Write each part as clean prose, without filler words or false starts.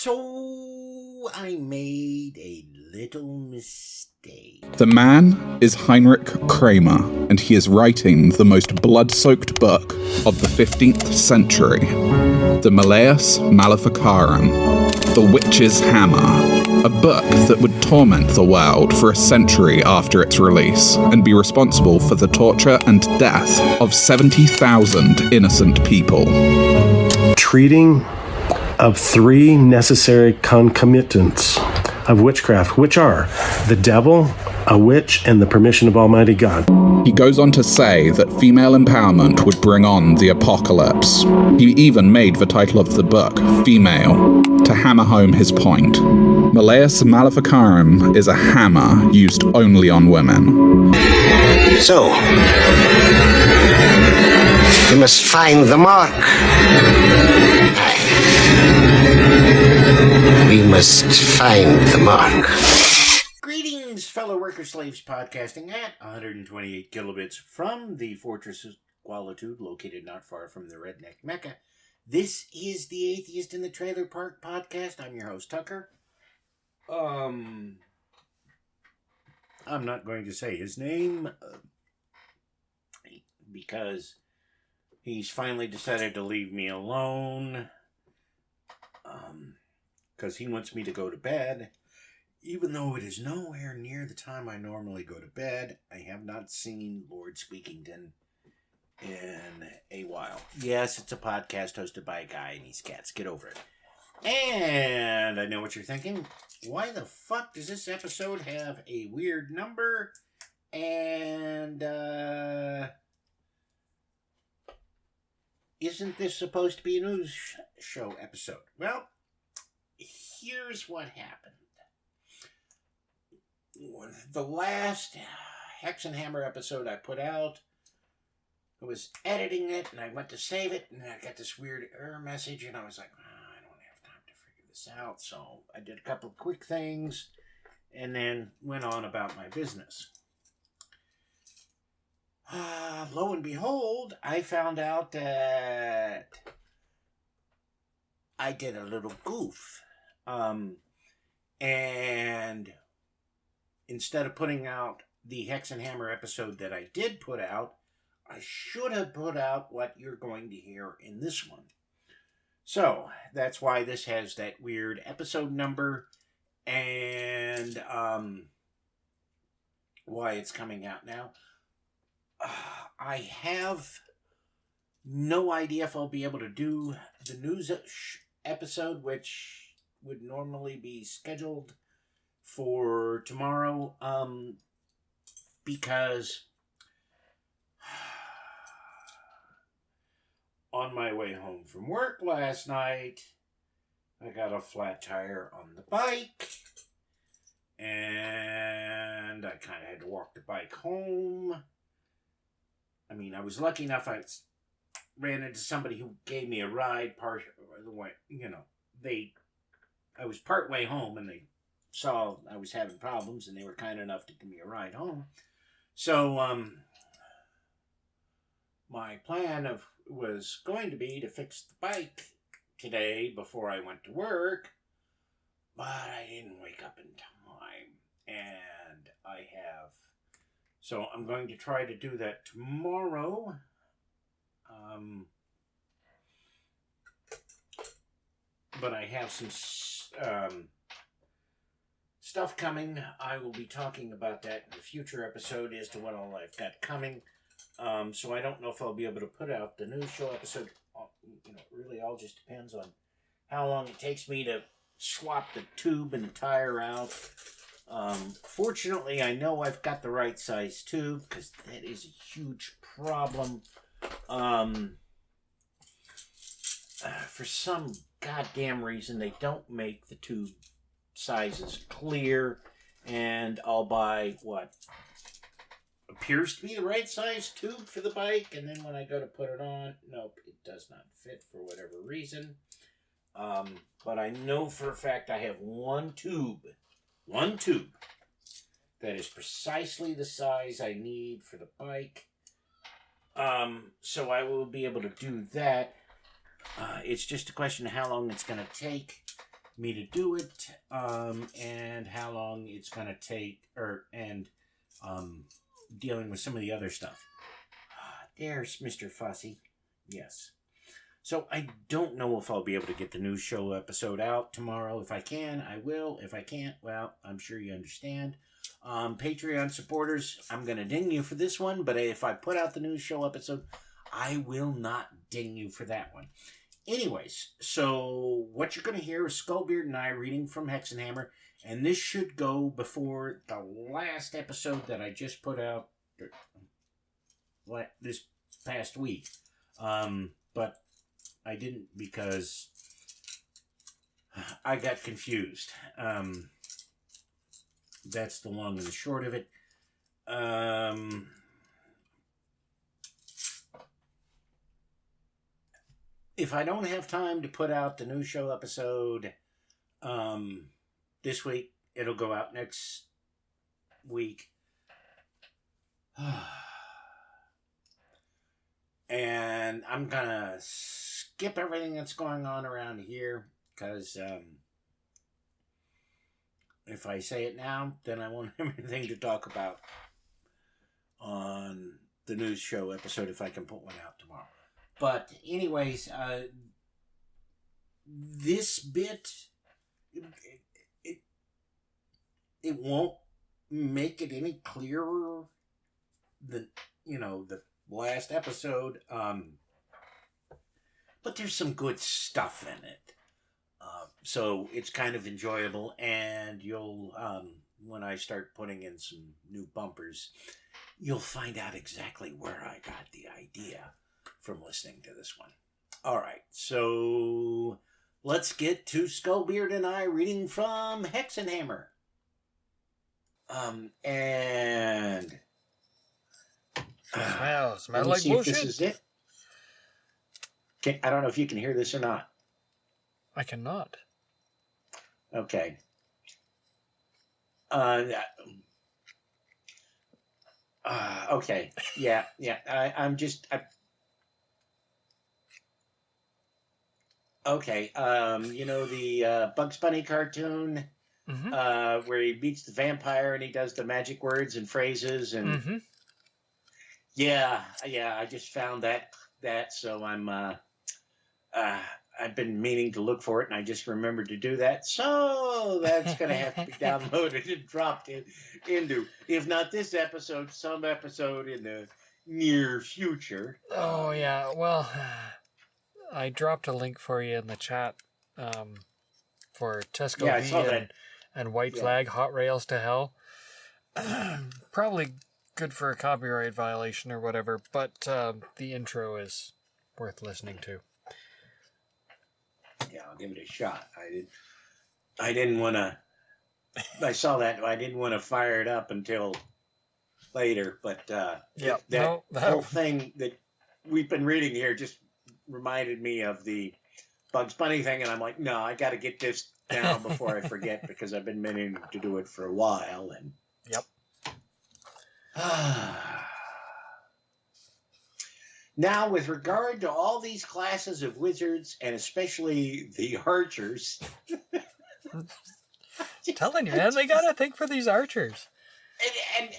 So I made a little mistake. The man is Heinrich Kramer, and he is writing the most blood-soaked book of the 15th century, the Malleus Maleficarum, the Witch's Hammer, a book that would torment the world for a century after its release and be responsible for the torture and death of 70,000 innocent people. Treating of three necessary concomitants of witchcraft, which are the devil, a witch, and the permission of Almighty God. He goes on to say that female empowerment would bring on the apocalypse. He even made the title of the book Female, to hammer home his point. Malleus Maleficarum is a hammer used only on women. So, you must find the mark. We must find the mark. Greetings, fellow worker slaves podcasting at 128 kilobits from the Fortress of Qualitude, located not far from the Redneck Mecca. This is the Atheist in the Trailer Park podcast. I'm your host, Tucker. I'm not going to say his name because he's finally decided to leave me alone. Because he wants me to go to bed, even though it is nowhere near the time I normally go to bed. I have not seen Lord Squeakington in a while. Yes, it's a podcast hosted by a guy and he's cats. Get over it. And I know what you're thinking. Why the fuck does this episode have a weird number? And, isn't this supposed to be a news show episode? Well, here's what happened. The last Hex and Hammer episode I put out, I was editing it, and I went to save it, and I got this weird error message, and I was like, I don't have time to figure this out, so I did a couple of quick things, and then went on about my business. Lo and behold, I found out that I did a little goof. And instead of putting out the Hex and Hammer episode that I did put out, I should have put out what you're going to hear in this one. So that's why this has that weird episode number and why it's coming out now. I have no idea if I'll be able to do the news episode, which would normally be scheduled for tomorrow, because on my way home from work last night, I got a flat tire on the bike, and I kind of had to walk the bike home. I mean, I was lucky enough I ran into somebody who gave me a ride part of the way, I was part way home and they saw I was having problems and they were kind enough to give me a ride home. So, my plan was going to be to fix the bike today before I went to work, but I didn't wake up in time, and so I'm going to try to do that tomorrow. But I have some stuff coming. I will be talking about that in a future episode as to what all I've got coming. So I don't know if I'll be able to put out the news show episode. It really all just depends on how long it takes me to swap the tube and the tire out. Fortunately, I know I've got the right size tube, because that is a huge problem. For some goddamn reason, they don't make the tube sizes clear, and I'll buy what appears to be the right size tube for the bike, and then when I go to put it on, nope, it does not fit for whatever reason. But I know for a fact I have one tube that is precisely the size I need for the bike. So I will be able to do that. It's just a question of how long it's going to take. me to do it, and how long it's going to take, dealing with some of the other stuff. There's Mr. Fussy. Yes. So I don't know if I'll be able to get the news show episode out tomorrow. If I can, I will. If I can't, well, I'm sure you understand. Patreon supporters, I'm going to ding you for this one, but if I put out the news show episode, I will not ding you for that one. Anyways, so what you're going to hear is Skullbeard and I reading from Hexenhammer, and this should go before the last episode that I just put out this past week. But I didn't because I got confused. That's the long and the short of it. If I don't have time to put out the new show episode this week, it'll go out next week. And I'm going to skip everything that's going on around here because if I say it now, then I won't have anything to talk about on the news show episode if I can put one out tomorrow. But anyways, this bit, it won't make it any clearer than, the last episode. But there's some good stuff in it. So it's kind of enjoyable, and you'll, when I start putting in some new bumpers, you'll find out exactly where I got the idea from listening to this one. All right, so let's get to Skullbeard and I reading from Hexenhammer. And smell like bullshit. This is it. I don't know if you can hear this or not. I cannot. Okay. Okay. Yeah. Okay. The Bugs Bunny cartoon, where he beats the vampire and he does the magic words and phrases and. Yeah. I just found that, so I've been meaning to look for it, and I just remembered to do that. So that's going to have to be downloaded and dropped into, if not this episode, some episode in the near future. Oh, yeah. Well, I dropped a link for you in the chat for Tesco V and White Flag, Hot Rails to Hell. Probably good for a copyright violation or whatever, but the intro is worth listening to. Yeah, I'll give it a shot. I didn't want to. I saw that. I didn't want to fire it up until later. But that whole thing that we've been reading here just reminded me of the Bugs Bunny thing, and I'm like, no, I got to get this down before I forget because I've been meaning to do it for a while. And yep. Now, with regard to all these classes of wizards, and especially the archers... Telling you, man, they got to think for these archers.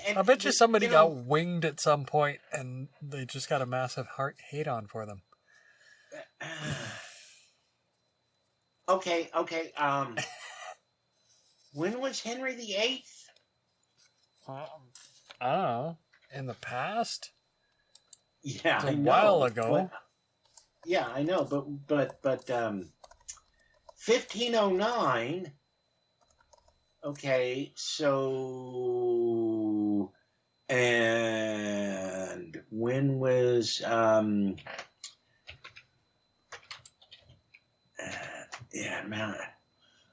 And I bet you somebody got winged at some point, and they just got a massive hate on for them. Okay. When was Henry VIII? I don't know. In the past? Yeah, a while ago. Yeah, I know, but 1509. Okay, so and when was man.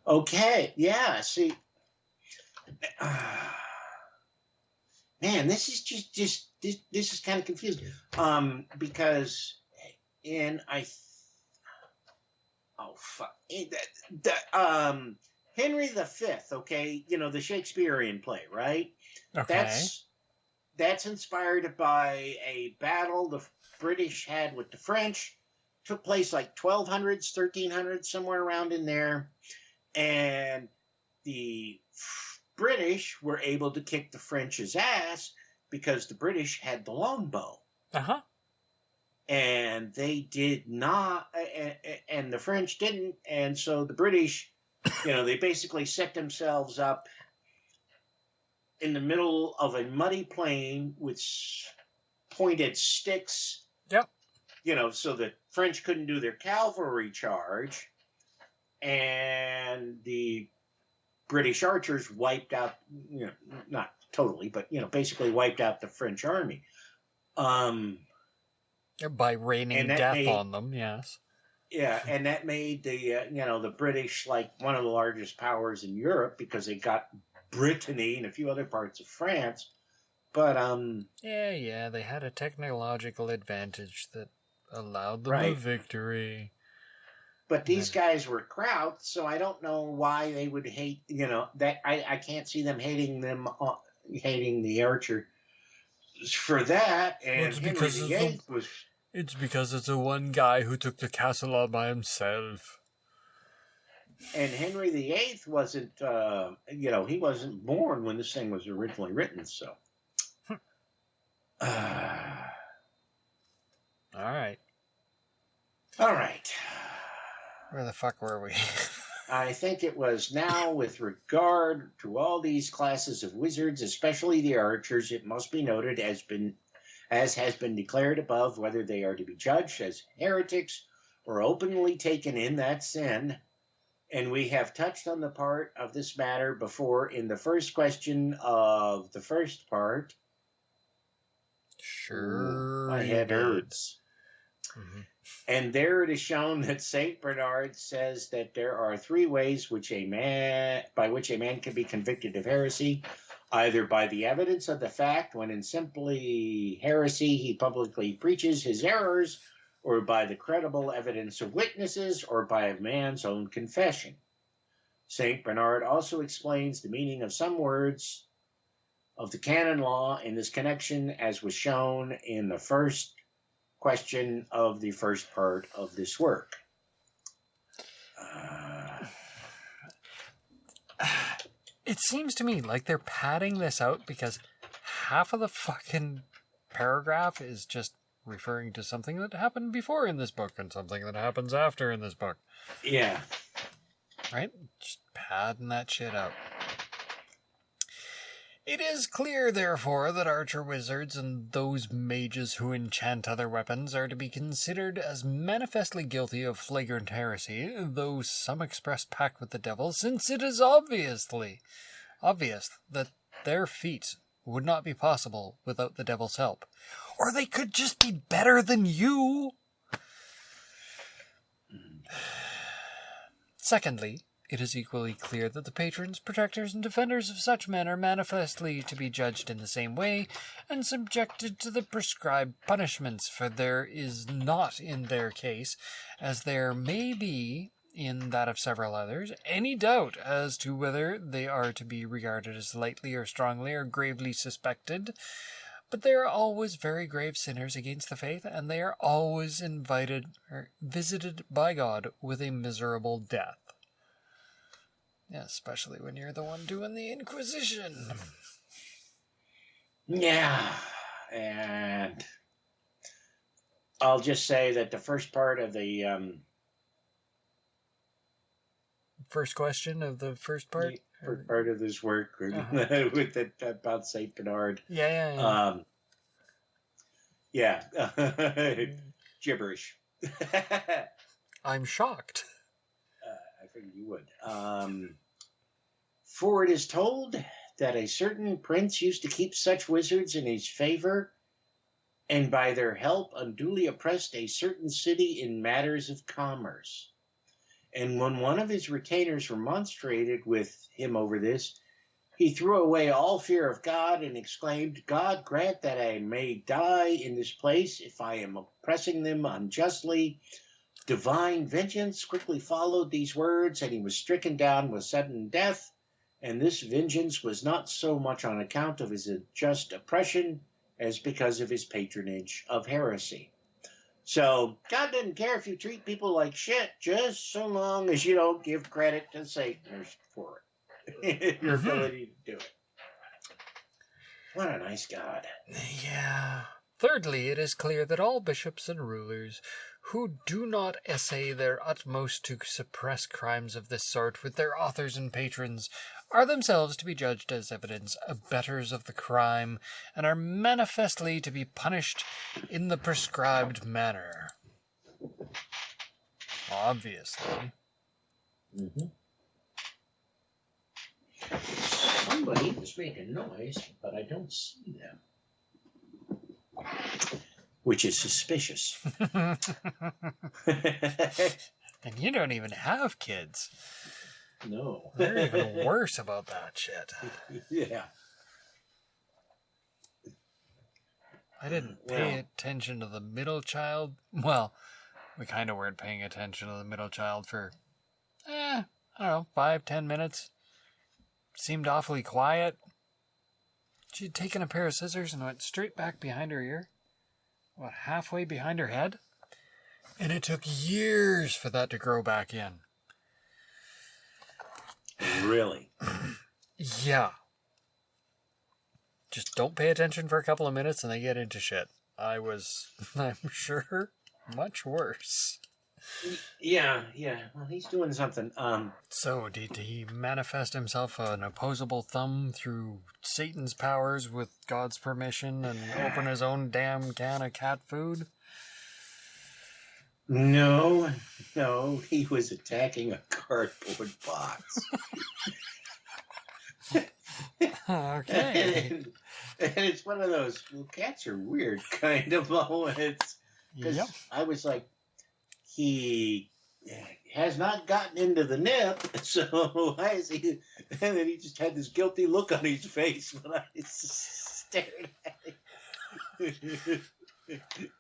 Okay, yeah. See, man, this is just this is kind of confusing. Because Henry V, okay, the Shakespearean play, right? Okay. That's inspired by a battle the British had with the French. Took place like 1200s, 1300s, somewhere around in there. And the British were able to kick the French's ass because the British had the longbow. Uh-huh. And they did not, and the French didn't. And so the British, they basically set themselves up in the middle of a muddy plain with pointed sticks. Yep. So the French couldn't do their cavalry charge. And the British archers wiped out, not totally, but, basically wiped out the French army. By raining death on them, yes. Yeah, and that made the British like one of the largest powers in Europe because they got Brittany and a few other parts of France. But yeah, they had a technological advantage that allowed them a victory. But these guys were Krauts, so I don't know why they would hate. That I can't see them hating the archer for that. And Henry VIII was. It's because it's the one guy who took the castle all by himself. And Henry VIII wasn't, he wasn't born when this thing was originally written, so. All right. Where the fuck were we? I think it was now with regard to all these classes of wizards, especially the archers, it must be noted as has been declared above, whether they are to be judged as heretics or openly taken in that sin. And we have touched on the part of this matter before in the first question of the first part. Sure. My head hurts. Mm-hmm. And there it is shown that St. Bernard says that there are three ways by which a man can be convicted of heresy, either by the evidence of the fact when in simply heresy he publicly preaches his errors, or by the credible evidence of witnesses, or by a man's own confession. St. Bernard also explains the meaning of some words of the canon law in this connection, as was shown in the first question of the first part of this work. It seems to me like they're padding this out because half of the fucking paragraph is just referring to something that happened before in this book and something that happens after in this book. Yeah. Right? Just padding that shit out. It is clear, therefore, that archer wizards and those mages who enchant other weapons are to be considered as manifestly guilty of flagrant heresy, though some express pact with the devil, since it is obvious that their feats would not be possible without the devil's help. Or they could just be better than you. Secondly, it is equally clear that the patrons, protectors, and defenders of such men are manifestly to be judged in the same way and subjected to the prescribed punishments, for there is not in their case, as there may be in that of several others, any doubt as to whether they are to be regarded as lightly or strongly or gravely suspected. But they are always very grave sinners against the faith, and they are always visited by God with a miserable death. Yeah, especially when you're the one doing the Inquisition. Yeah, and I'll just say that the first part of the... first question of the first part? First part of this work with about St. Bernard. Yeah. Gibberish. I'm shocked. I figured you would. For it is told that a certain prince used to keep such wizards in his favor, and by their help unduly oppressed a certain city in matters of commerce. And when one of his retainers remonstrated with him over this, he threw away all fear of God and exclaimed, "God grant that I may die in this place if I am oppressing them unjustly." Divine vengeance quickly followed these words, and he was stricken down with sudden death. And this vengeance was not so much on account of his just oppression as because of his patronage of heresy. So God doesn't care if you treat people like shit, just so long as you don't give credit to Satan for it. Your ability to do it. What a nice God. Yeah. Thirdly, it is clear that all bishops and rulers who do not essay their utmost to suppress crimes of this sort with their authors and patrons are themselves to be judged as evidence abettors of the crime, and are manifestly to be punished in the prescribed manner. Obviously. Mm-hmm. Somebody was making noise, but I don't see them. Which is suspicious. And you don't even have kids. No. They're even worse about that shit. Yeah. I didn't pay attention to the middle child. Well, we kind of weren't paying attention to the middle child for, I don't know, 5-10 minutes. Seemed awfully quiet. She had taken a pair of scissors and went straight back behind her ear. About halfway behind her head. And it took years for that to grow back in. Really? Yeah. Just don't pay attention for a couple of minutes and they get into shit. I'm sure, much worse. Yeah. Well, he's doing something. So, did he manifest himself an opposable thumb through Satan's powers with God's permission and open his own damn can of cat food? No, he was attacking a cardboard box. Okay. And it's one of those, well, cats are weird kind of moments. Because I was like, he has not gotten into the nip, so why is he? And then he just had this guilty look on his face when I stared at him.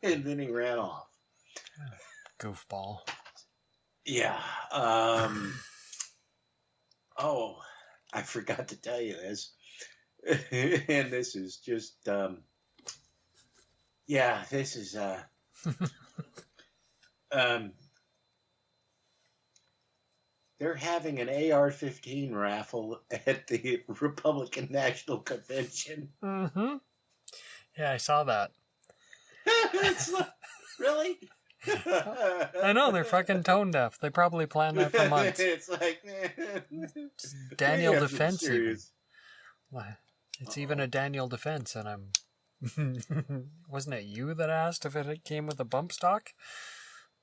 And then he ran off. Goofball. Yeah. Oh, I forgot to tell you this. And this is just, this is, they're having an AR-15 raffle at the Republican National Convention. Mm-hmm. Yeah, I saw that. It's like, really? I know, they're fucking tone deaf. They probably planned that for months. It's like, man. Daniel Defense even. It's even a Daniel Defense, and I'm... Wasn't it you that asked if it came with a bump stock?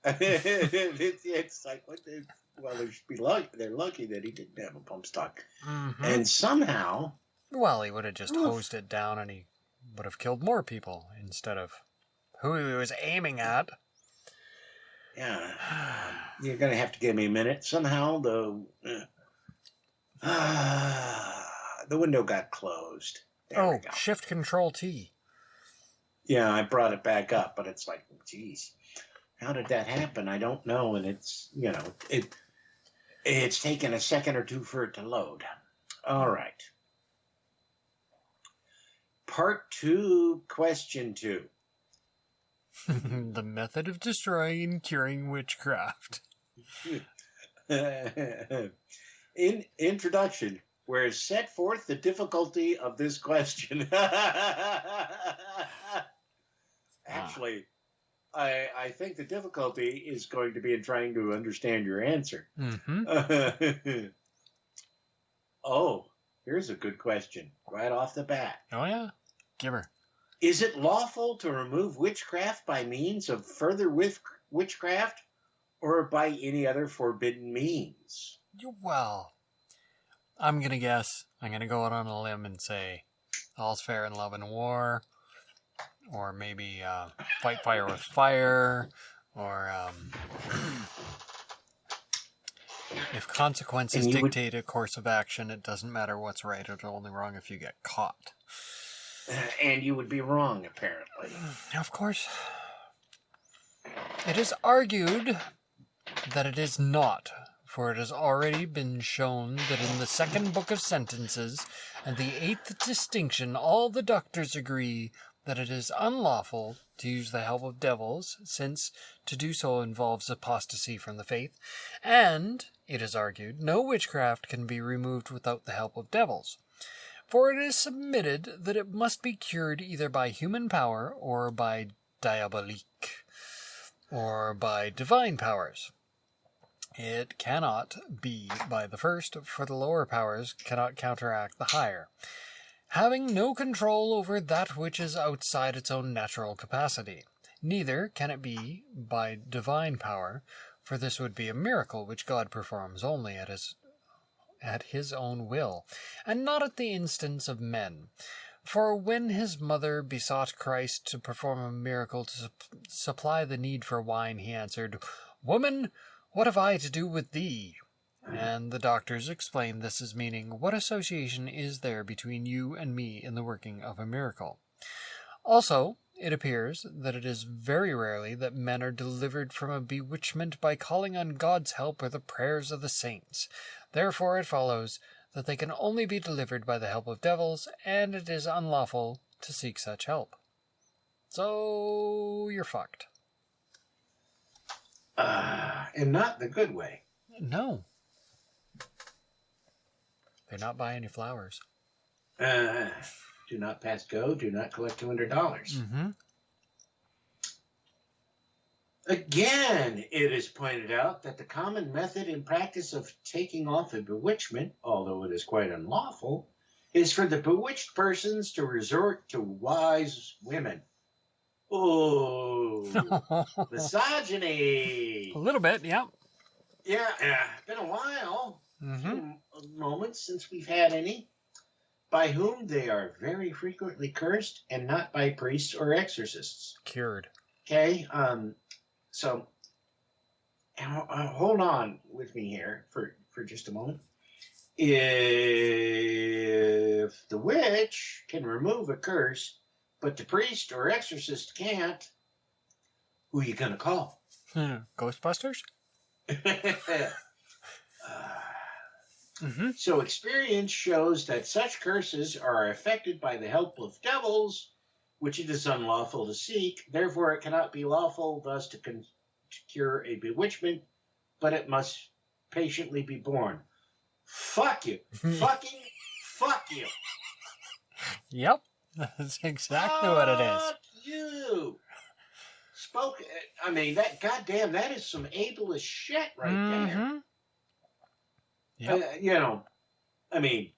It's like, what the... Well, they're lucky that he didn't have a pump stock. Mm-hmm. And somehow... Well, he would have just hosed it down and he would have killed more people instead of who he was aiming at. Yeah. You're going to have to give me a minute. Somehow the window got closed. There we go. Shift Control T. Yeah, I brought it back up, but it's like, geez, how did that happen? I don't know. And it's, it's taken a second or two for it to load. All right. Part 2, question 2. The method of destroying and curing witchcraft. In introduction, where is set forth the difficulty of this question. Actually, I think the difficulty is going to be in trying to understand your answer. Mm-hmm. Oh, here's a good question right off the bat. Oh, yeah? Give her. Is it lawful to remove witchcraft by means of further witchcraft or by any other forbidden means? Well, I'm going to guess. I'm going to go out on a limb and say all's fair in love and war, or maybe fight fire with fire, or if consequences dictate a course of action, it doesn't matter what's right or only wrong if you get caught. And you would be wrong, apparently. Of course. It is argued that it is not, for it has already been shown that in the second book of sentences and the 8th distinction all the doctors agree that it is unlawful to use the help of devils, since to do so involves apostasy from the faith, and, it is argued, no witchcraft can be removed without the help of devils. For it is submitted that it must be cured either by human power or by diabolique, or by divine powers. It cannot be by the first, for the lower powers cannot counteract the higher, having no control over that which is outside its own natural capacity. Neither can it be by divine power, for this would be a miracle which God performs only at his own will, and not at the instance of men. For when his mother besought Christ to perform a miracle to supply the need for wine, he answered, "Woman, what have I to do with thee?" And the doctors explained this as meaning, what association is there between you and me in the working of a miracle? Also, it appears that it is very rarely that men are delivered from a bewitchment by calling on God's help or the prayers of the saints. Therefore it follows that they can only be delivered by the help of devils, and it is unlawful to seek such help. So, you're fucked. And not the good way. No. They're not buying any flowers. Do not pass go. Do not collect $200. Mm-hmm. Again, it is pointed out that the common method and practice of taking off a bewitchment, although it is quite unlawful, is for the bewitched persons to resort to wise women. Oh, misogyny. A little bit, yeah. Yeah, been a while. Mm-hmm. Moments since we've had any, by whom they are very frequently cursed, and not by priests or exorcists. Cured. Okay, so hold on with me here for just a moment. If the witch can remove a curse, but the priest or exorcist can't, who are you going to call? Ghostbusters? Mm-hmm. So experience shows that such curses are affected by the help of devils, which it is unlawful to seek. Therefore, it cannot be lawful thus to cure a bewitchment, but it must patiently be borne. Fuck you. Fucking fuck you. Yep. That's exactly what it is. Fuck you. I mean, that goddamn, that is some ableist shit right there. Yep. I mean,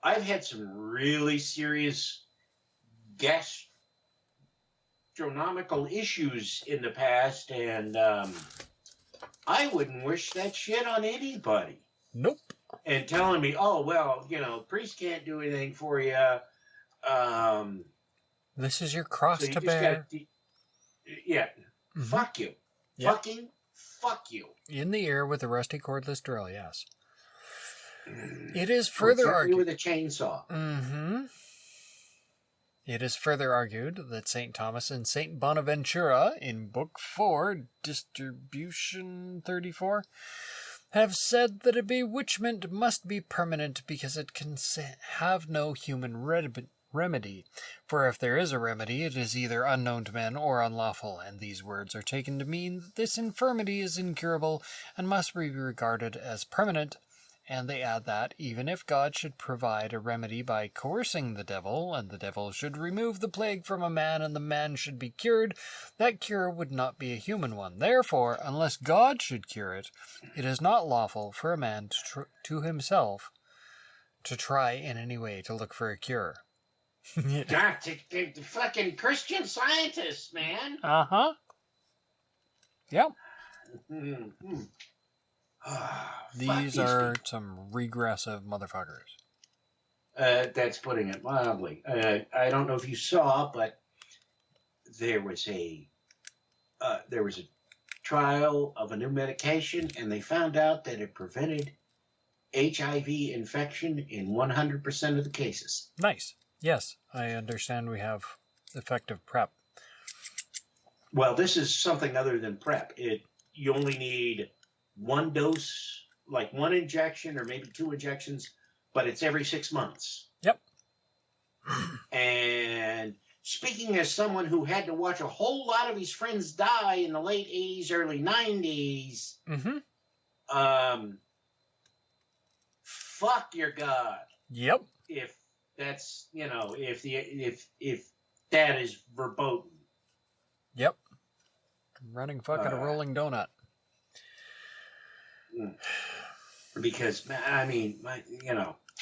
I've had some really serious gastronomical issues in the past, and I wouldn't wish that shit on anybody. Nope. And telling me, oh, well, priest can't do anything for you. This is your cross so you to just bear. Mm-hmm. Fuck you. Yep. Fucking fuck you. In the ear with a rusty cordless drill, yes. It is further argued with a chainsaw. Mm-hmm. It is further argued that St. Thomas and St. Bonaventura in Book 4, Distribution 34, have said that a bewitchment must be permanent because it can have no human remedy. For if there is a remedy, it is either unknown to men or unlawful, and these words are taken to mean that this infirmity is incurable and must be regarded as permanent. And they add that, even if God should provide a remedy by coercing the devil, and the devil should remove the plague from a man, and the man should be cured, that cure would not be a human one. Therefore, unless God should cure it, it is not lawful for a man to himself to try in any way to look for a cure. God, the fucking Christian Scientists, man. Uh-huh. Yep. Mm-hmm. These are some regressive motherfuckers. That's putting it mildly. I don't know if you saw, but there was a trial of a new medication, and they found out that it prevented HIV infection in 100% of the cases. Nice. Yes, I understand we have effective PrEP. Well, this is something other than PrEP. You only need one dose, like one injection or maybe two injections, but it's every 6 months. Yep. And speaking as someone who had to watch a whole lot of his friends die in the late 80s, early 90s, fuck your God. Yep. If that's, if that is verboten. Yep. Running fucking a rolling donut. Because, I mean,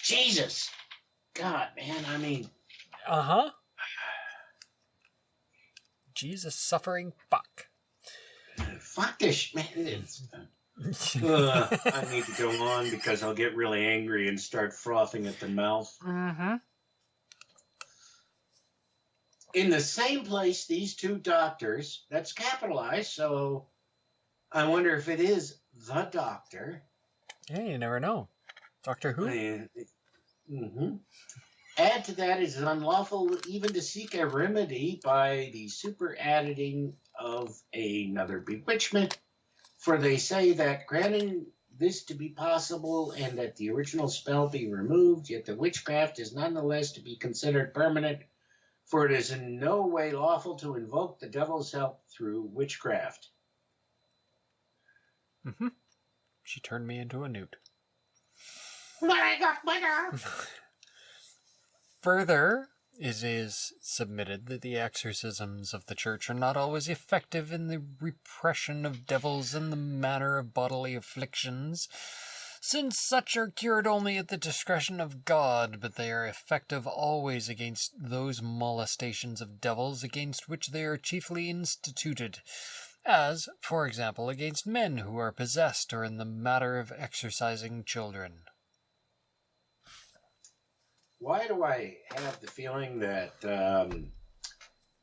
Jesus. God, man, I mean. Uh-huh. Jesus suffering fuck. Fuck this, man. I need to go on because I'll get really angry and start frothing at the mouth. Mm-hmm. In the same place, these two doctors, that's capitalized, so I wonder if it is the doctor. Yeah, you never know. Doctor Who? Add to that, it is unlawful even to seek a remedy by the super editing of another bewitchment, for they say that granting this to be possible and that the original spell be removed, yet the witchcraft is nonetheless to be considered permanent, for it is in no way lawful to invoke the devil's help through witchcraft. Mm-hmm. She turned me into a newt. But I got better. Further, it is submitted that the exorcisms of the church are not always effective in the repression of devils in the matter of bodily afflictions, since such are cured only at the discretion of God, but they are effective always against those molestations of devils against which they are chiefly instituted, as, for example, against men who are possessed or in the matter of exorcising children. Why do I have the feeling that a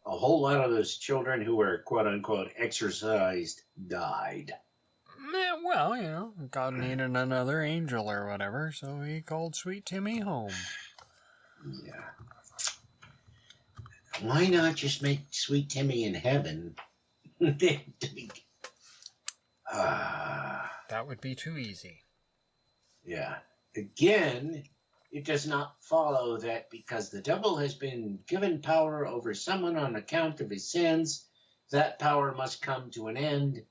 whole lot of those children who were quote-unquote exorcised died? Well, God needed another angel or whatever, so he called Sweet Timmy home. Yeah. Why not just make Sweet Timmy in heaven? That would be too easy. Yeah. Again, it does not follow that because the devil has been given power over someone on account of his sins, that power must come to an end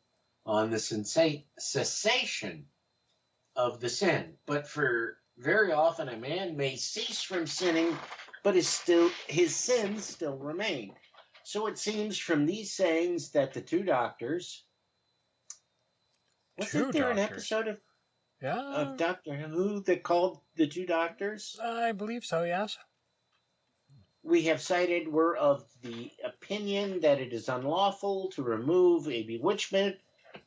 on the cessation of the sin. But for very often a man may cease from sinning, but his sins still remain. So it seems from these sayings that the two doctors... Wasn't there an episode of Doctor Who that called the two doctors? I believe so, yes. We have cited were of the opinion that it is unlawful to remove a bewitchment,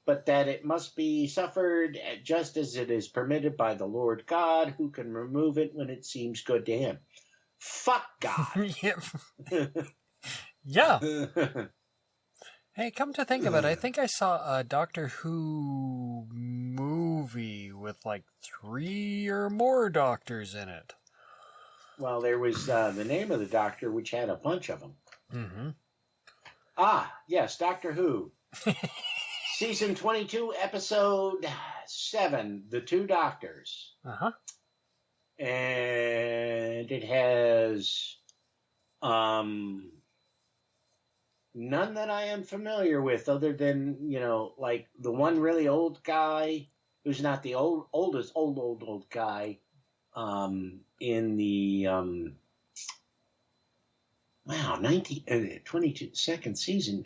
but that it must be suffered just as it is permitted by the Lord God, who can remove it when it seems good to him. Fuck God. Yeah. Hey, come to think of it, I think I saw a Doctor Who movie with like 3 or more doctors in it. Well, there was the name of the doctor, which had a bunch of them. Mm-hmm. Ah, yes, Doctor Who. Season 22, Episode 7, The Two Doctors. Uh-huh. And it has none that I am familiar with other than, like the one really old guy who's not the old guy in the 22nd season.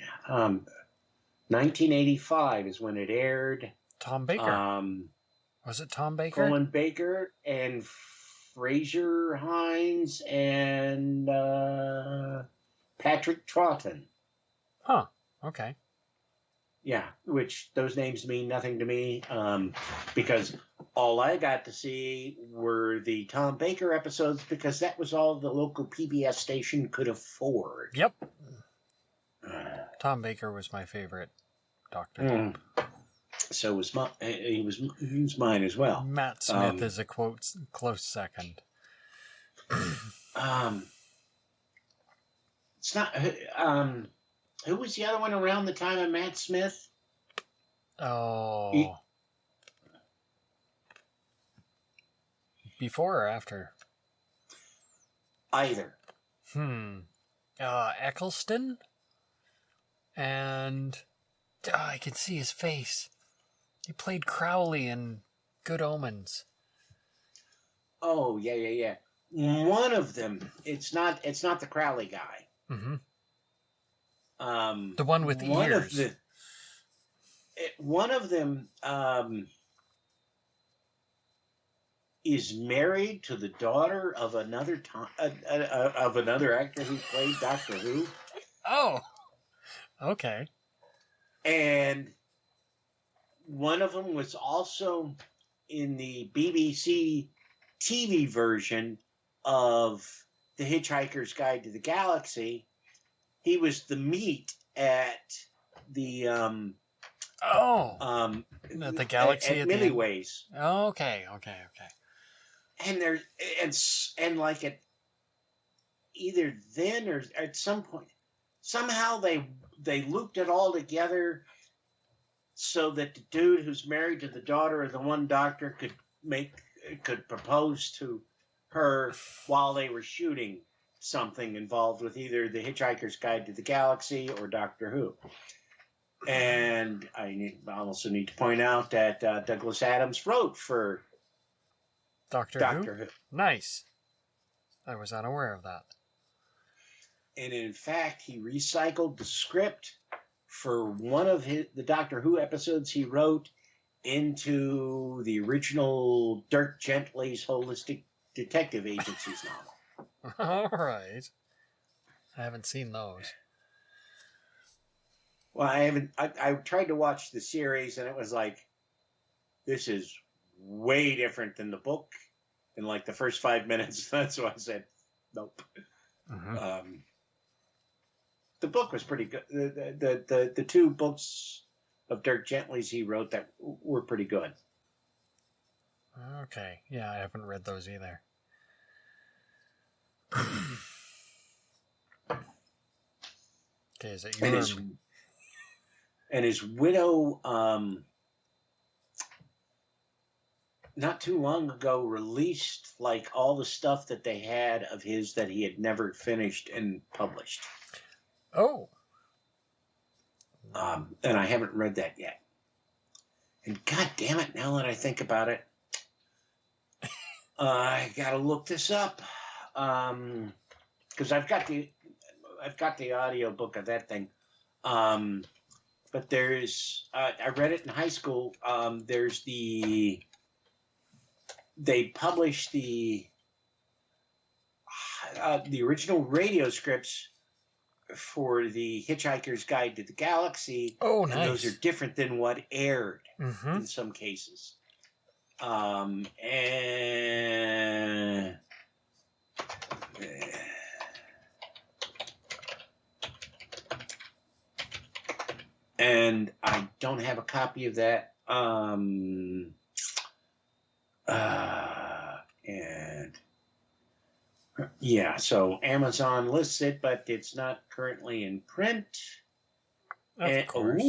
1985 is when it aired. Tom Baker. Was it Tom Baker? Colin Baker and Fraser Hines and Patrick Troughton. Huh. Okay. Yeah, which those names mean nothing to me because all I got to see were the Tom Baker episodes because that was all the local PBS station could afford. Yep. Tom Baker was my favorite doctor. So was he was mine as well. Matt Smith is a close second. It's not. Who was the other one around the time of Matt Smith? Oh. Before or after? Either. Eccleston. And I can see his face. He played Crowley in Good Omens. Oh, yeah. One of them, it's not the Crowley guy. Mm-hmm. The one with the ears. One of them is married to the daughter of another actor who played Doctor Who. Oh, okay. And one of them was also in the BBC TV version of The Hitchhiker's Guide to the Galaxy. He was the meat at the the Galaxy at Milliways. Okay. And there and like at either then or at some point, somehow they looped it all together so that the dude who's married to the daughter of the one doctor could propose to her while they were shooting something involved with either The Hitchhiker's Guide to the Galaxy or Doctor Who. And I also need to point out that Douglas Adams wrote for Doctor Who. Nice. I was unaware of that. And in fact, he recycled the script for one of the Doctor Who episodes he wrote into the original Dirk Gently's Holistic Detective Agency's novel. All right. I haven't seen those. Well, I haven't. I tried to watch the series, and it was like, this is way different than the book. In like the first 5 minutes, that's why I said, nope. Mm-hmm. The book was pretty good. The two books of Dirk Gently's he wrote that were pretty good. Okay. Yeah, I haven't read those either. Okay, is it your... And his widow, not too long ago, released like all the stuff that they had of his that he had never finished and published. Oh. And I haven't read that yet. And God damn it, now that I think about it, I gotta look this up. Because I've got the audio book of that thing. But there's I read it in high school. There's they published the original radio scripts for the Hitchhiker's Guide to the Galaxy. Oh, nice. And those are different than what aired mm-hmm. in some cases. And I don't have a copy of that. And yeah, so Amazon lists it, but it's not currently in print. Of course.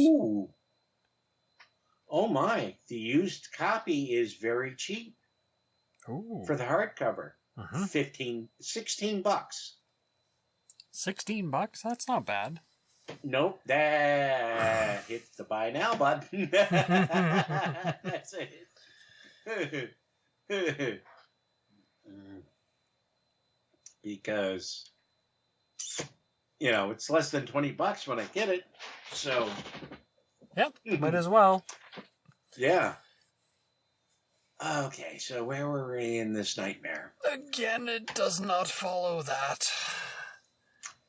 Oh my, the used copy is very cheap. Ooh. For the hardcover. Uh-huh. $16. $16? That's not bad. Nope, that hits the buy now button. That's it. Because, it's less than $20 when I get it. So. Yep, might as well. Yeah. Okay, so where were we in this nightmare? Again, it does not follow that.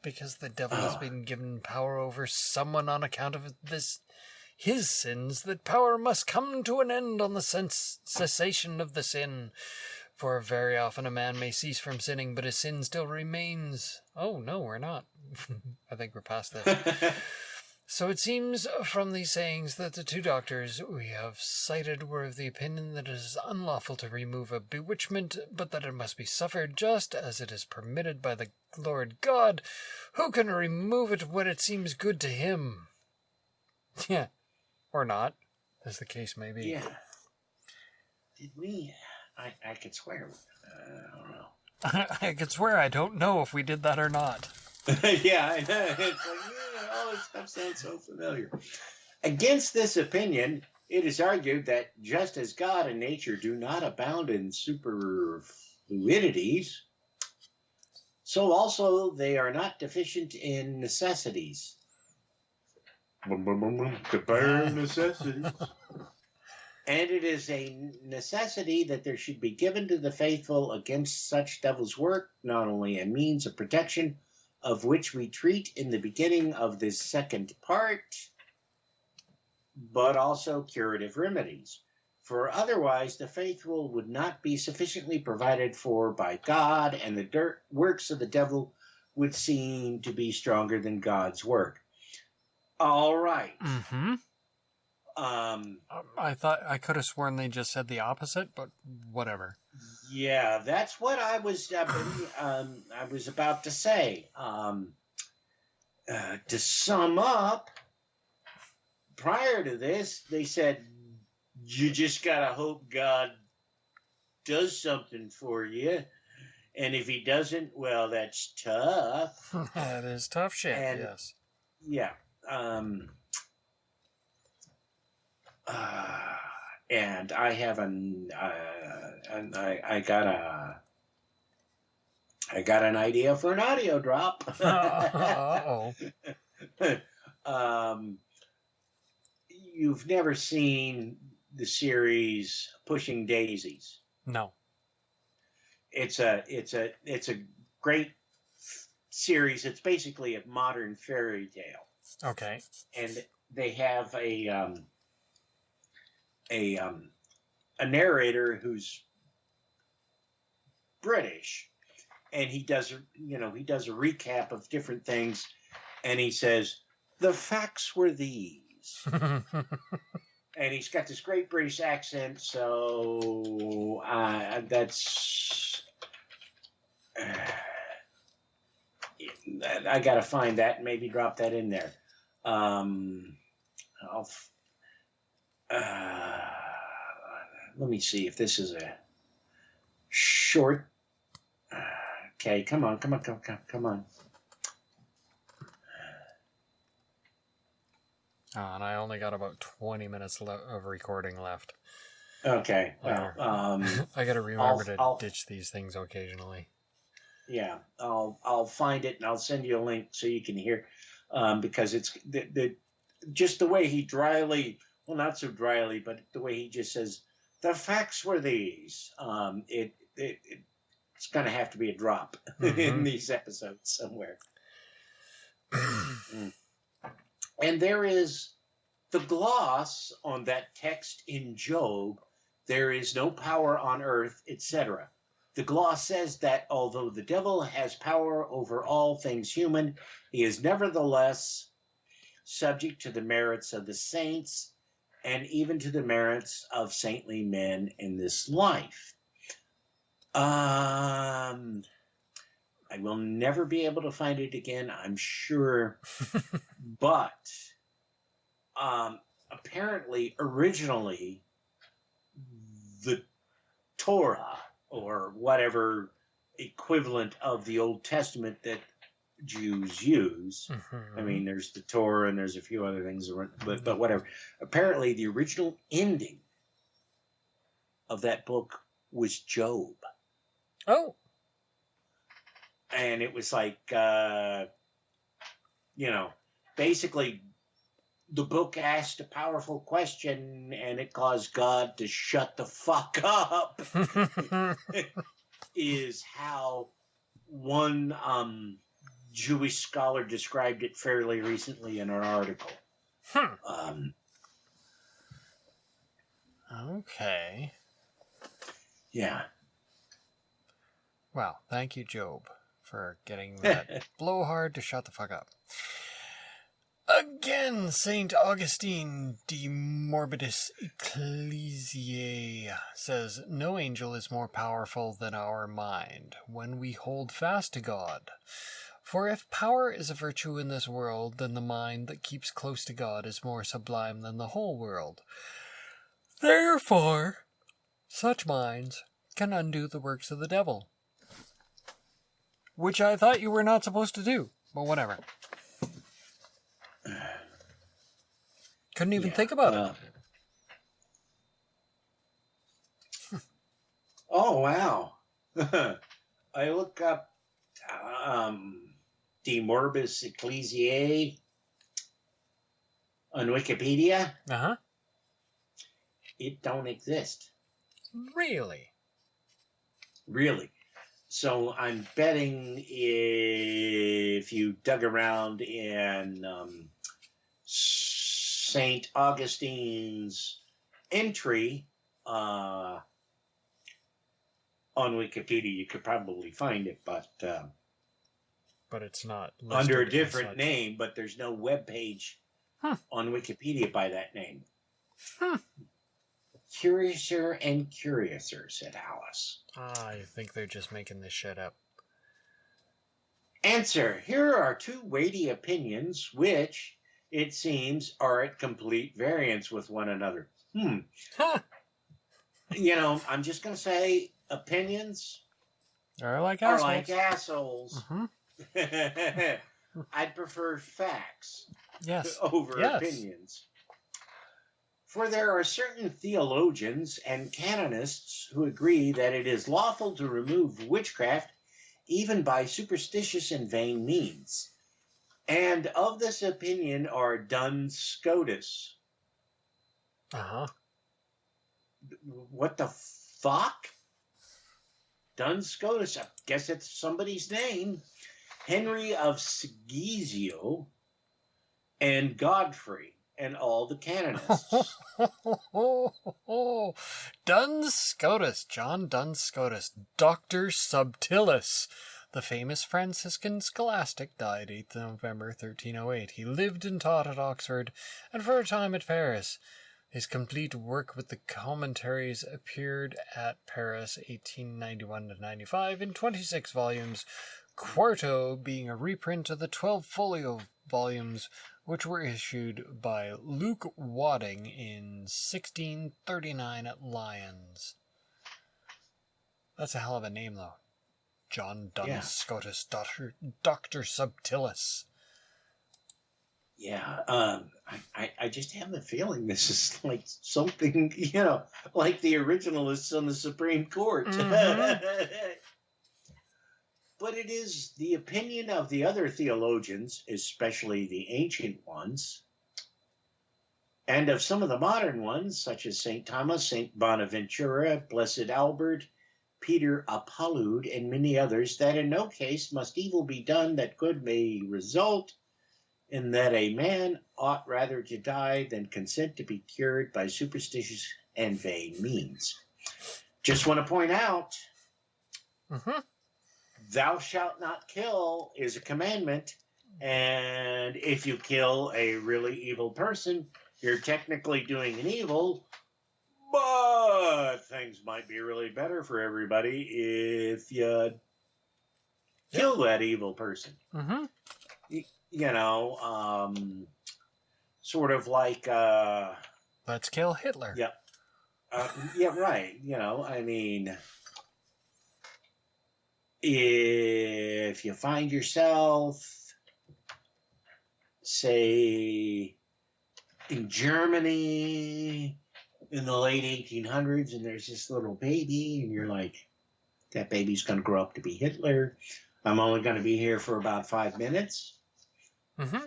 Because the devil has been given power over someone on account of his sins, that power must come to an end on the cessation of the sin. For very often a man may cease from sinning, but his sin still remains. Oh, no, we're not. I think we're past this. So it seems from these sayings that the two doctors we have cited were of the opinion that it is unlawful to remove a bewitchment, but that it must be suffered just as it is permitted by the Lord God, who can remove it when it seems good to him. Yeah, or not, as the case may be. Yeah. Did we? I could swear. I don't know. I could swear I don't know if we did that or not. Yeah, I know. It's like, all this stuff sounds so familiar. Against this opinion, it is argued that just as God and nature do not abound in superfluidities, so also they are not deficient in necessities. The bare necessities. And it is a necessity that there should be given to the faithful against such devil's work, not only a means of protection, of which we treat in the beginning of this second part, but also curative remedies. For otherwise the faithful would not be sufficiently provided for by God, and the works of the devil would seem to be stronger than God's work. All right. Mm-hmm. I thought I could have sworn they just said the opposite, but whatever. Yeah, that's what I was about to say. To sum up, prior to this, they said you just gotta hope God does something for you, and if He doesn't, well, that's tough. That is tough shit. And, yes. Yeah. And I have I got an idea for an audio drop. Uh-oh. You've never seen the series Pushing Daisies. No. It's a great series. It's basically a modern fairy tale. Okay. And they have a narrator who's British, and he does a recap of different things, and he says the facts were these. And he's got this great British accent, so that's I gotta find that and maybe drop that in there. Let me see if this is a short. Okay, come on. And I only got about 20 minutes of recording left. Okay, well, I got to remember to ditch these things occasionally. Yeah, I'll find it and I'll send you a link so you can hear, because it's just the way he dryly, well, not so dryly, but the way he just says the facts were these. It's going to have to be a drop in these episodes somewhere. And there is the gloss on that text in Job, there is no power on earth, etc. The gloss says that although the devil has power over all things human, he is nevertheless subject to the merits of the saints and even to the merits of saintly men in this life. I will never be able to find it again, I'm sure. But apparently, originally, the Torah, or whatever equivalent of the Old Testament that Jews use. I mean, there's the Torah and there's a few other things, but whatever. Apparently, the original ending of that book was Job. Oh. And it was like, basically the book asked a powerful question and it caused God to shut the fuck up. Is how one Jewish scholar described it fairly recently in an article. Okay. Yeah. Well, thank you, Job, for getting that blowhard to shut the fuck up. Again, St. Augustine de Morbidis Ecclesiae says, no angel is more powerful than our mind when we hold fast to God. For if power is a virtue in this world, then the mind that keeps close to God is more sublime than the whole world. Therefore, such minds can undo the works of the devil. Which I thought you were not supposed to do. but whatever. Couldn't even think about it. Oh, wow. I look up De Morbis Ecclesiae on Wikipedia. Uh-huh. It don't exist. Really? Really. So I'm betting if you dug around in St. Augustine's entry on Wikipedia, you could probably find it, but it's not listed under a as different such. name, but there's no web page on Wikipedia by that name. Curiouser and curiouser, said Alice. I think they're just making this shit up. Answer. Here are two weighty opinions which, it seems, are at complete variance with one another. Huh. You know, I'm just going to say opinions Are like are assholes. like assholes. Mhm. I'd prefer facts Yes. over Yes. opinions. For there are certain theologians and canonists who agree that it is lawful to remove witchcraft even by superstitious and vain means. And of this opinion are Duns Scotus. Uh-huh. What the fuck? Duns Scotus, I guess it's somebody's name. Henry of Sigisio and Godfrey and all the canonists. Duns Scotus, John Duns Scotus, Dr. Subtilis, the famous Franciscan scholastic, died 8th November 1308. He lived and taught at Oxford and for a time at Paris. His complete work with the commentaries appeared at Paris 1891-95 in 26 volumes, quarto being a reprint of the 12 folio volumes which were issued by Luke Wadding in 1639 at Lyons. That's a hell of a name, though. John Duns Scotus, Dr. Subtilis. Yeah, I just have the feeling this is like something, you know, like the originalists on the Supreme Court. But it is the opinion of the other theologians, especially the ancient ones, and of some of the modern ones, such as St. Thomas, St. Bonaventura, Blessed Albert, Peter Apollud, and many others, that in no case must evil be done that good may result, in that a man ought rather to die than consent to be cured by superstitious and vain means. Just want to point out, thou shalt not kill is a commandment, and if you kill a really evil person, you're technically doing an evil, but things might be really better for everybody if you kill that evil person. You know, sort of like... Let's kill Hitler. Yeah. Yeah, right. You know, I mean, if you find yourself, say, in Germany in the late 1800s, and there's this little baby, and you're like, that baby's going to grow up to be Hitler. I'm only going to be here for about 5 minutes.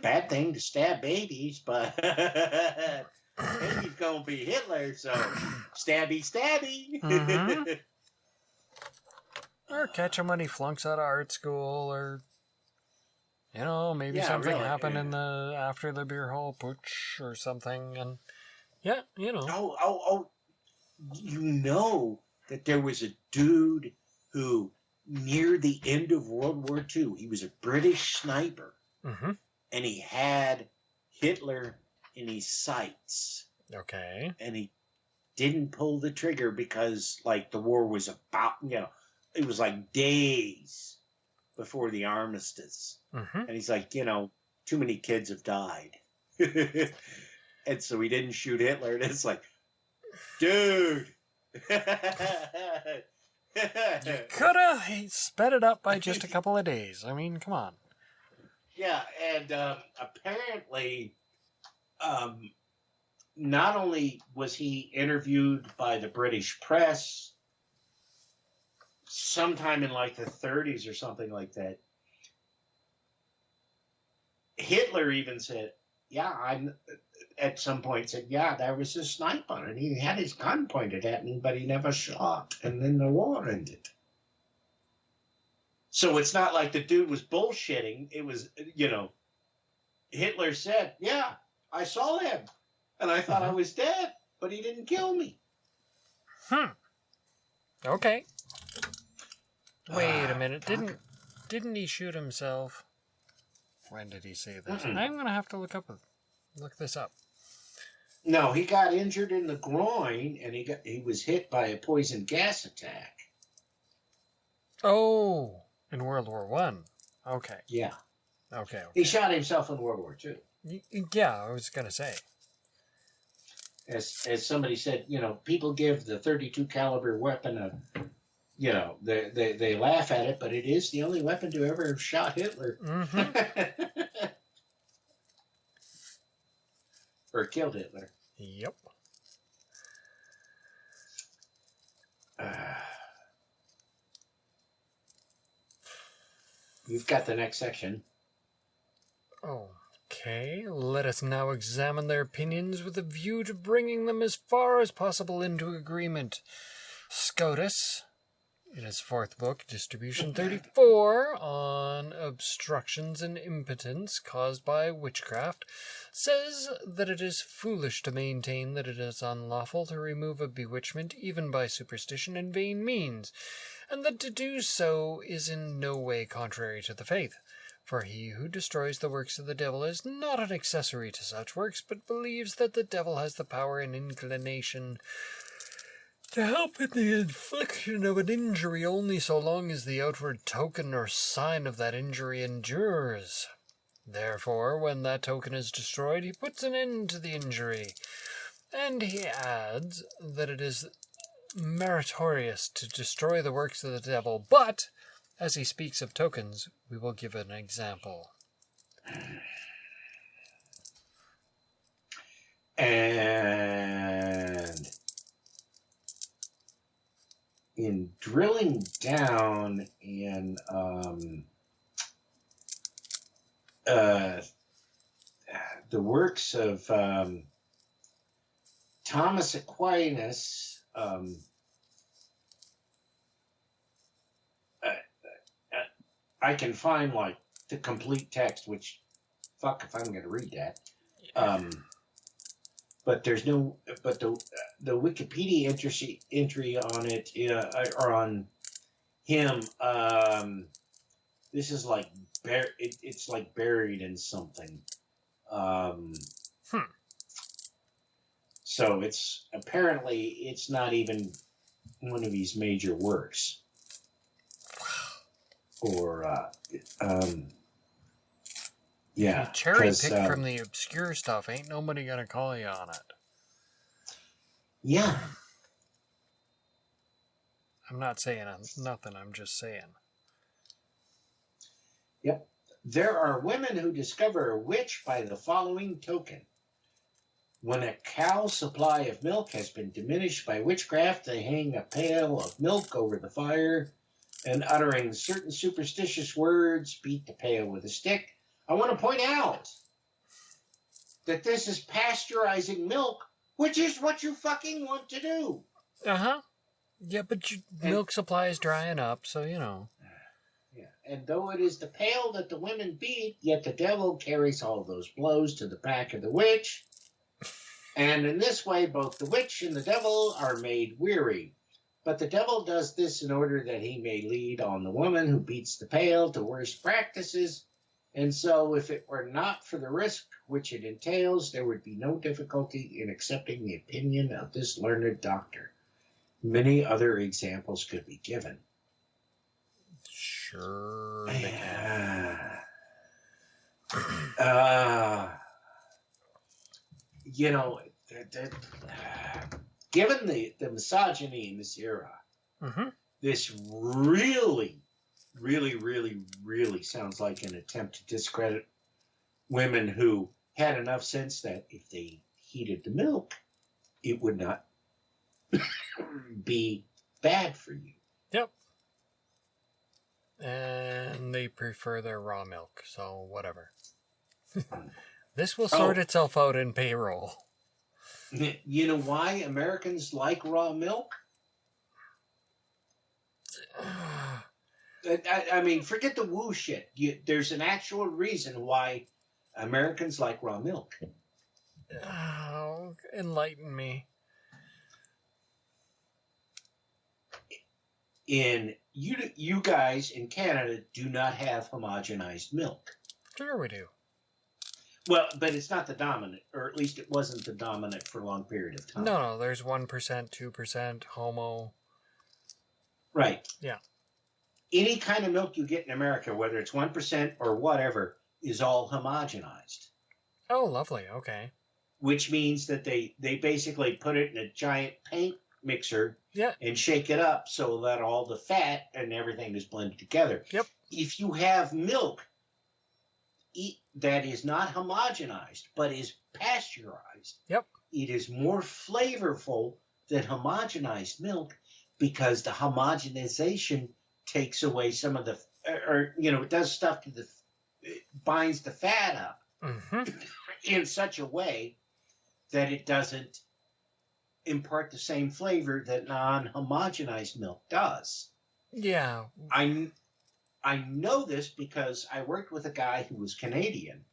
Bad thing to stab babies, but baby's going to be Hitler, so stabby, stabby. Or catch him when he flunks out of art school, or, you know, maybe something happened in the after the beer hall putsch or something, and yeah, you know. Oh, you know that there was a dude who, near the end of World War II, he was a British sniper, and he had Hitler in his sights. Okay. And he didn't pull the trigger because, like, the war was about, you know, it was like days before the armistice. And he's like, you know, too many kids have died. And so he didn't shoot Hitler. And it's like, dude. You could have sped it up by just a couple of days. I mean, come on. Yeah, and apparently, not only was he interviewed by the British press sometime in like the 30s or something like that, Hitler even said, yeah, I'm at some point said, yeah, there was a sniper and he had his gun pointed at me, but he never shot. And then the war ended. So it's not like the dude was bullshitting. It was, Hitler said, yeah, I saw him and I thought I was dead, but he didn't kill me. Okay. Wait a minute. Didn't he shoot himself? When did he say this? I'm going to have to look this up. No, he got injured in the groin and he was hit by a poison gas attack. Oh, in World War One. Okay. Yeah. Okay. He shot himself in World War II. Yeah, I was going to say. As somebody said, people give the 32 caliber weapon a, they laugh at it, but it is the only weapon to ever have shot Hitler. Or killed Hitler. Yep. You've got the next section. Okay, let us now examine their opinions with a view to bringing them as far as possible into agreement. Scotus, in his fourth book, Distribution 34, on obstructions and impotence caused by witchcraft, says that it is foolish to maintain that it is unlawful to remove a bewitchment even by superstition and vain means, and that to do so is in no way contrary to the faith. For he who destroys the works of the devil is not an accessory to such works, but believes that the devil has the power and inclination to help in the infliction of an injury only so long as the outward token or sign of that injury endures. Therefore, when that token is destroyed, he puts an end to the injury. And he adds that it is meritorious to destroy the works of the devil, but as he speaks of tokens, we will give an example. And in drilling down in the works of Thomas Aquinas, I can find like the complete text, which fuck if I'm going to read that. But there's no, but the Wikipedia entry on it, or on him, this is like, it's like buried in something. So it's not even one of his major works. Or, yeah. You cherry pick from the obscure stuff. Ain't nobody gonna call you on it. Yeah. I'm not saying nothing. I'm just saying. Yep. There are women who discover a witch by the following token. When a cow's supply of milk has been diminished by witchcraft, they hang a pail of milk over the fire and, uttering certain superstitious words, beat the pail with a stick. I want to point out that this is pasteurizing milk, which is what you fucking want to do. Uh-huh. Yeah, but milk supply is drying up, so you know. Yeah, and though it is the pail that the women beat, yet the devil carries all those blows to the back of the witch. And in this way, both the witch and the devil are made weary. But the devil does this in order that he may lead on the woman who beats the pail to worse practices. And so, if it were not for the risk which it entails, there would be no difficulty in accepting the opinion of this learned doctor. Many other examples could be given. Sure. You know, given the misogyny in this era, this really really, really, really sounds like an attempt to discredit women who had enough sense that if they heated the milk, it would not be bad for you. Yep. And they prefer their raw milk, so whatever. This will sort itself out in payroll. You know why Americans like raw milk? I mean, forget the woo shit. There's an actual reason why Americans like raw milk. Oh, enlighten me. You guys in Canada do not have homogenized milk. Sure we do. Well, but it's not the dominant, or at least it wasn't the dominant for a long period of time. No, there's 1%, 2%, homo. Right. Yeah. Any kind of milk you get in America, whether it's 1% or whatever, is all homogenized. Oh, lovely. Okay. Which means that they basically put it in a giant paint mixer and shake it up so that all the fat and everything is blended together. Yep. If you have milk that is not homogenized but is pasteurized, yep, it is more flavorful than homogenized milk because the homogenization takes away some of the, it does stuff to it binds the fat up in such a way that it doesn't impart the same flavor that non-homogenized milk does. Yeah. I know this because I worked with a guy who was Canadian,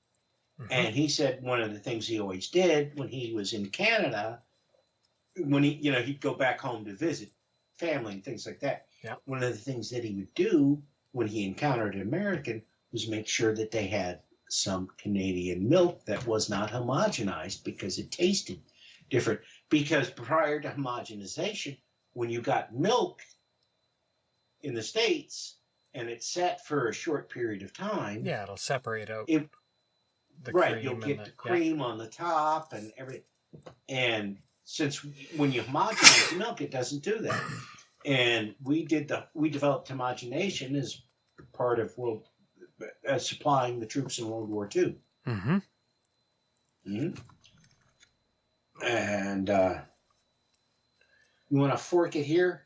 and he said one of the things he always did when he was in Canada, when he'd go back home to visit family and things like that. Yeah. One of the things that he would do when he encountered an American was make sure that they had some Canadian milk that was not homogenized because it tasted different. Because prior to homogenization, when you got milk in the States and it sat for a short period of time, it'll separate out. You'll get the cream on the top and everything. And since when you homogenize milk, it doesn't do that. And we developed homogenation as part of supplying the troops in World War II. And you want to fork it here?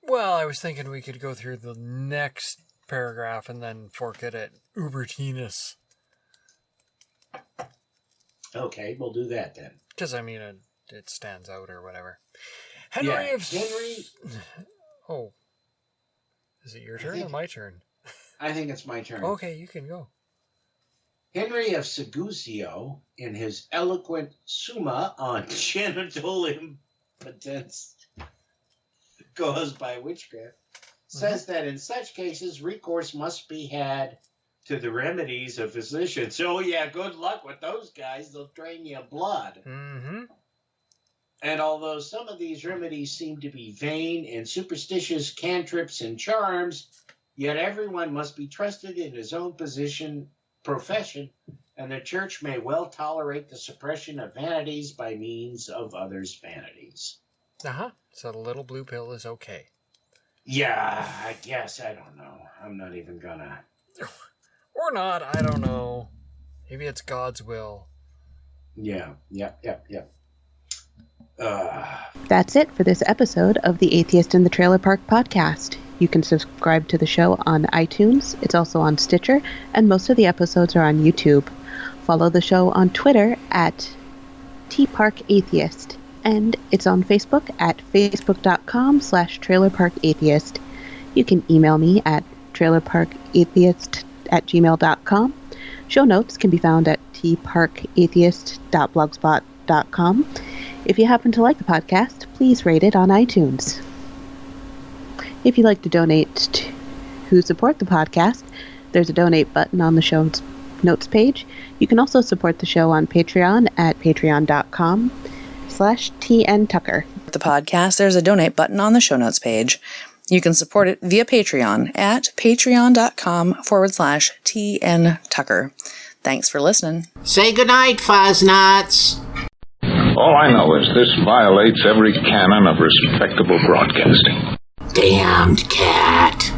Well, I was thinking we could go through the next paragraph and then fork it at Ubertinus. Okay, we'll do that then. Because, I mean, it stands out or whatever. Henry. Oh. Is it your turn or my turn? I think it's my turn. Okay, you can go. Henry of Segusio, in his eloquent Summa on genital impotence caused by witchcraft, says that in such cases, recourse must be had to the remedies of physicians. Oh, yeah, good luck with those guys. They'll drain you of blood. And although some of these remedies seem to be vain and superstitious cantrips and charms, yet everyone must be trusted in his own profession, and the church may well tolerate the suppression of vanities by means of others' vanities. So the little blue pill is okay. Yeah, I guess. I don't know. I'm not even gonna. Or not, I don't know. Maybe it's God's will. Yeah. That's it for this episode of the Atheist in the Trailer Park podcast. You can subscribe to the show on iTunes. It's also on Stitcher, and most of the episodes are on YouTube. Follow the show on Twitter at tparkatheist, and it's on Facebook at facebook.com/trailerparkatheist. You can email me at trailerparkatheist@gmail.com. Show notes can be found at tparkatheist.blogspot.com. If you happen to like the podcast, please rate it on iTunes. If you'd like to donate to support the podcast, there's a donate button on the show notes page. You can also support the show on Patreon at patreon.com/TNTucker. The podcast, there's a donate button on the show notes page. You can support it via Patreon at patreon.com/TNTucker. Thanks for listening. Say goodnight, Fuzz-Nuts. All I know is this violates every canon of respectable broadcasting. Damned cat.